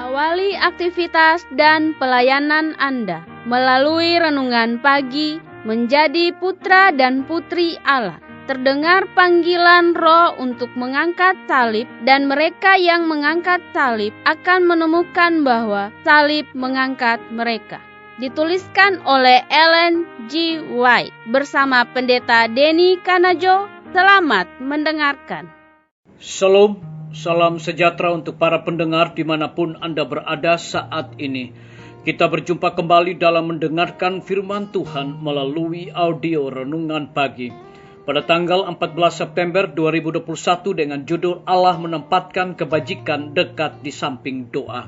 Awali aktivitas dan pelayanan Anda melalui renungan pagi menjadi putra dan putri Allah. Terdengar panggilan Roh untuk mengangkat salib, dan mereka yang mengangkat salib akan menemukan bahwa salib mengangkat mereka. Dituliskan oleh Ellen G. White bersama Pendeta Denny Kanajo. Selamat mendengarkan. Shalom, salam sejahtera untuk para pendengar dimanapun Anda berada saat ini. Kita berjumpa kembali dalam mendengarkan firman Tuhan melalui audio renungan pagi. Pada tanggal 14 September 2021 dengan judul Allah menempatkan kebajikan dekat di samping doa.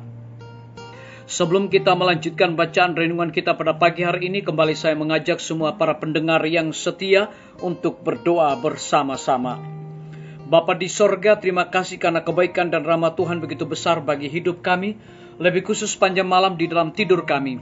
Sebelum kita melanjutkan bacaan renungan kita pada pagi hari ini, kembali saya mengajak semua para pendengar yang setia untuk berdoa bersama-sama. Bapa di sorga, terima kasih karena kebaikan dan rahmat Tuhan begitu besar bagi hidup kami, lebih khusus panjang malam di dalam tidur kami.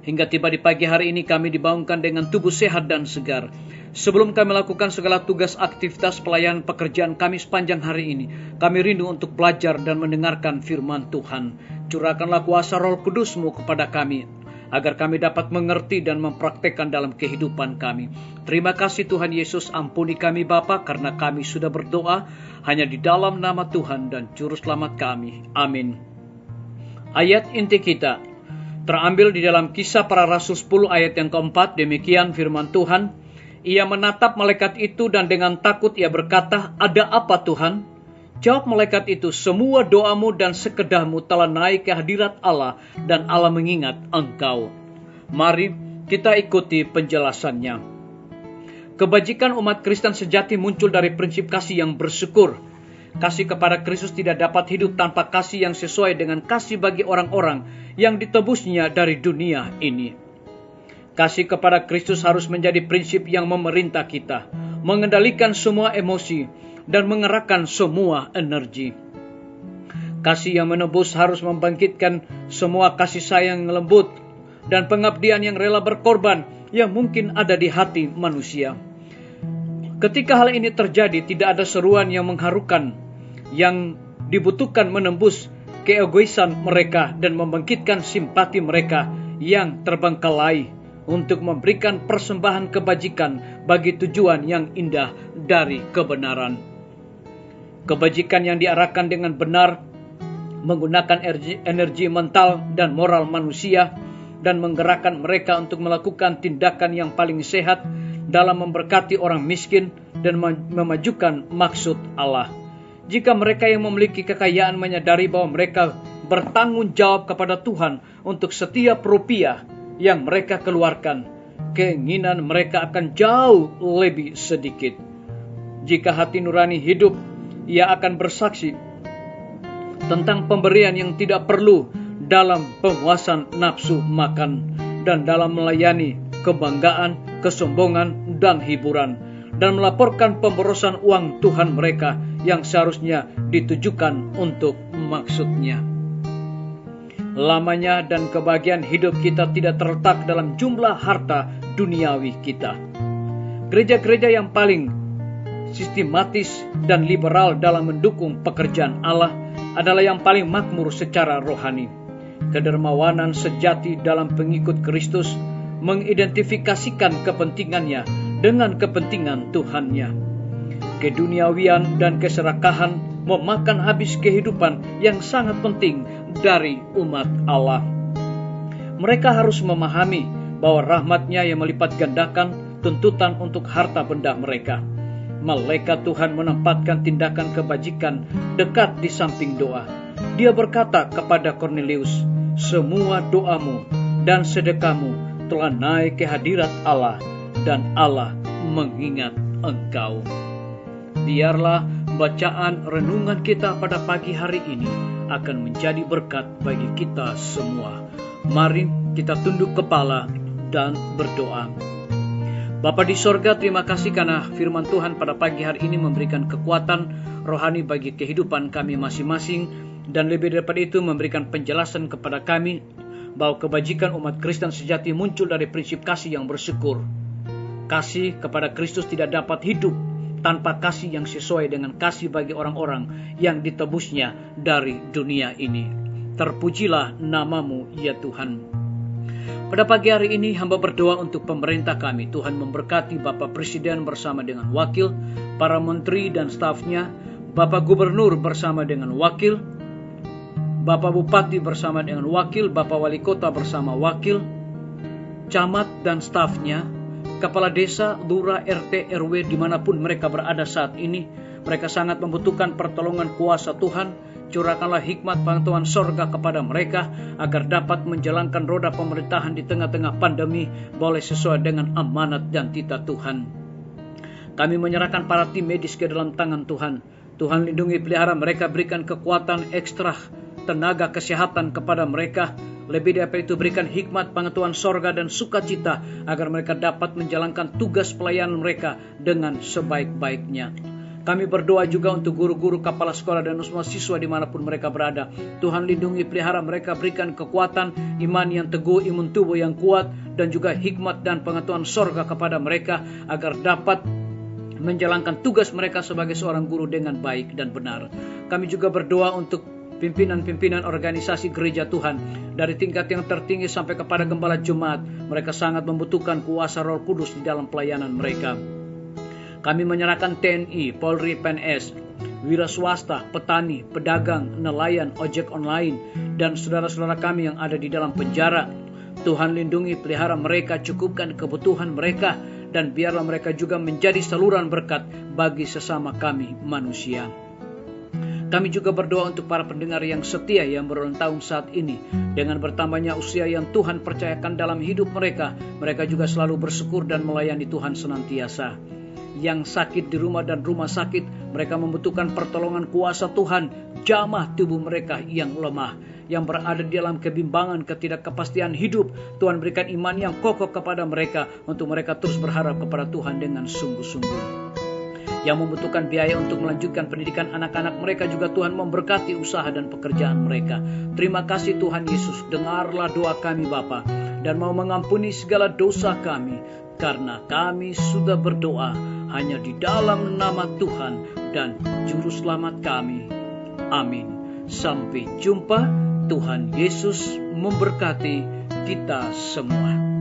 Hingga tiba di pagi hari ini kami dibangunkan dengan tubuh sehat dan segar. Sebelum kami lakukan segala tugas aktivitas pelayanan pekerjaan kami sepanjang hari ini, kami rindu untuk belajar dan mendengarkan firman Tuhan. Curahkanlah kuasa Roh Kudus-Mu kepada kami, agar kami dapat mengerti dan mempraktekkan dalam kehidupan kami. Terima kasih Tuhan Yesus, ampuni kami Bapa, karena kami sudah berdoa hanya di dalam nama Tuhan dan Juru Selamat kami. Amin. Ayat inti kita terambil di dalam Kisah Para Rasul 10 ayat yang keempat. Demikian firman Tuhan. Ia menatap malaikat itu dan dengan takut ia berkata, "Ada apa Tuhan?" Jawab malaikat itu, "Semua doamu dan sekedahmu telah naik ke hadirat Allah dan Allah mengingat engkau." Mari kita ikuti penjelasannya. Kebajikan umat Kristen sejati muncul dari prinsip kasih yang bersyukur. Kasih kepada Kristus tidak dapat hidup tanpa kasih yang sesuai dengan kasih bagi orang-orang yang ditebusnya dari dunia ini. Kasih kepada Kristus harus menjadi prinsip yang memerintah kita, mengendalikan semua emosi, dan mengerahkan semua energi. Kasih yang menebus harus membangkitkan semua kasih sayang yang lembut, dan pengabdian yang rela berkorban yang mungkin ada di hati manusia. Ketika hal ini terjadi, tidak ada seruan yang mengharukan, yang dibutuhkan menembus keegoisan mereka dan membangkitkan simpati mereka yang terbengkalai untuk memberikan persembahan kebajikan bagi tujuan yang indah dari kebenaran. Kebajikan yang diarahkan dengan benar, menggunakan energi mental dan moral manusia, dan menggerakkan mereka untuk melakukan tindakan yang paling sehat dalam memberkati orang miskin dan memajukan maksud Allah. Jika mereka yang memiliki kekayaan menyadari bahwa mereka bertanggung jawab kepada Tuhan untuk setiap rupiah yang mereka keluarkan, keinginan mereka akan jauh lebih sedikit. Jika hati nurani hidup, ia akan bersaksi tentang pemberian yang tidak perlu dalam pemuasan nafsu makan dan dalam melayani kebanggaan, kesombongan, dan hiburan, dan melaporkan pemborosan uang Tuhan mereka yang seharusnya ditujukan untuk maksudnya. Lamanya dan kebahagiaan hidup kita tidak terletak dalam jumlah harta duniawi kita. Gereja-gereja yang paling sistematis dan liberal dalam mendukung pekerjaan Allah adalah yang paling makmur secara rohani. Kedermawanan sejati dalam pengikut Kristus mengidentifikasikan kepentingannya dengan kepentingan Tuhannya. Keduniawian dan keserakahan memakan habis kehidupan yang sangat penting dari umat Allah. Mereka harus memahami bahwa rahmat-Nya yang melipat gandakan tuntutan untuk harta benda mereka. Malaikat Tuhan menempatkan tindakan kebajikan dekat di samping doa. Dia berkata kepada Kornelius, "Semua doamu dan sedekahmu telah naik ke hadirat Allah dan Allah mengingat engkau." Biarlah bacaan renungan kita pada pagi hari ini akan menjadi berkat bagi kita semua. Mari kita tunduk kepala dan berdoa. Bapa di sorga, terima kasih karena firman Tuhan pada pagi hari ini memberikan kekuatan rohani bagi kehidupan kami masing-masing, dan lebih daripada itu memberikan penjelasan kepada kami bahwa kebajikan umat Kristen sejati muncul dari prinsip kasih yang bersyukur. Kasih kepada Kristus tidak dapat hidup tanpa kasih yang sesuai dengan kasih bagi orang-orang yang ditebusnya dari dunia ini. Terpujilah nama-Mu, ya Tuhan. Pada pagi hari ini hamba berdoa untuk pemerintah kami. Tuhan memberkati Bapak Presiden bersama dengan wakil, para menteri dan stafnya, Bapak Gubernur bersama dengan wakil, Bapak Bupati bersama dengan wakil, Bapak Wali Kota bersama wakil, camat dan stafnya, kepala desa, lurah, RT, RW dimanapun mereka berada saat ini. Mereka sangat membutuhkan pertolongan kuasa Tuhan. Curahkanlah hikmat pengetahuan sorga kepada mereka agar dapat menjalankan roda pemerintahan di tengah-tengah pandemi boleh sesuai dengan amanat dan titah Tuhan. Kami menyerahkan para tim medis ke dalam tangan Tuhan. Tuhan lindungi, pelihara mereka, berikan kekuatan ekstra, tenaga kesehatan kepada mereka. Lebih dari itu berikan hikmat pengetahuan sorga dan sukacita agar mereka dapat menjalankan tugas pelayanan mereka dengan sebaik-baiknya. Kami berdoa juga untuk guru-guru, kepala sekolah, dan semua siswa dimanapun mereka berada. Tuhan lindungi, pelihara mereka, berikan kekuatan, iman yang teguh, imun tubuh yang kuat, dan juga hikmat dan pengetahuan sorga kepada mereka agar dapat menjalankan tugas mereka sebagai seorang guru dengan baik dan benar. Kami juga berdoa untuk pimpinan-pimpinan organisasi gereja Tuhan, dari tingkat yang tertinggi sampai kepada gembala jemaat. Mereka sangat membutuhkan kuasa Roh Kudus di dalam pelayanan mereka. Kami menyerahkan TNI, Polri, PNS, wira swasta, petani, pedagang, nelayan, ojek online, dan saudara-saudara kami yang ada di dalam penjara. Tuhan lindungi, pelihara mereka, cukupkan kebutuhan mereka, dan biarlah mereka juga menjadi saluran berkat bagi sesama kami manusia. Kami juga berdoa untuk para pendengar yang setia yang berulang tahun saat ini. Dengan bertambahnya usia yang Tuhan percayakan dalam hidup mereka, mereka juga selalu bersyukur dan melayani Tuhan senantiasa. Yang sakit di rumah dan rumah sakit, mereka membutuhkan pertolongan kuasa Tuhan. Jamah tubuh mereka yang lemah, yang berada di dalam kebimbangan, ketidakpastian hidup. Tuhan berikan iman yang kokoh kepada mereka untuk mereka terus berharap kepada Tuhan dengan sungguh-sungguh. Yang membutuhkan biaya untuk melanjutkan pendidikan anak-anak mereka juga Tuhan memberkati usaha dan pekerjaan mereka. Terima kasih Tuhan Yesus, dengarlah doa kami Bapa, dan mau mengampuni segala dosa kami, karena kami sudah berdoa hanya di dalam nama Tuhan dan Juru Selamat kami. Amin. Sampai jumpa. Tuhan Yesus memberkati kita semua.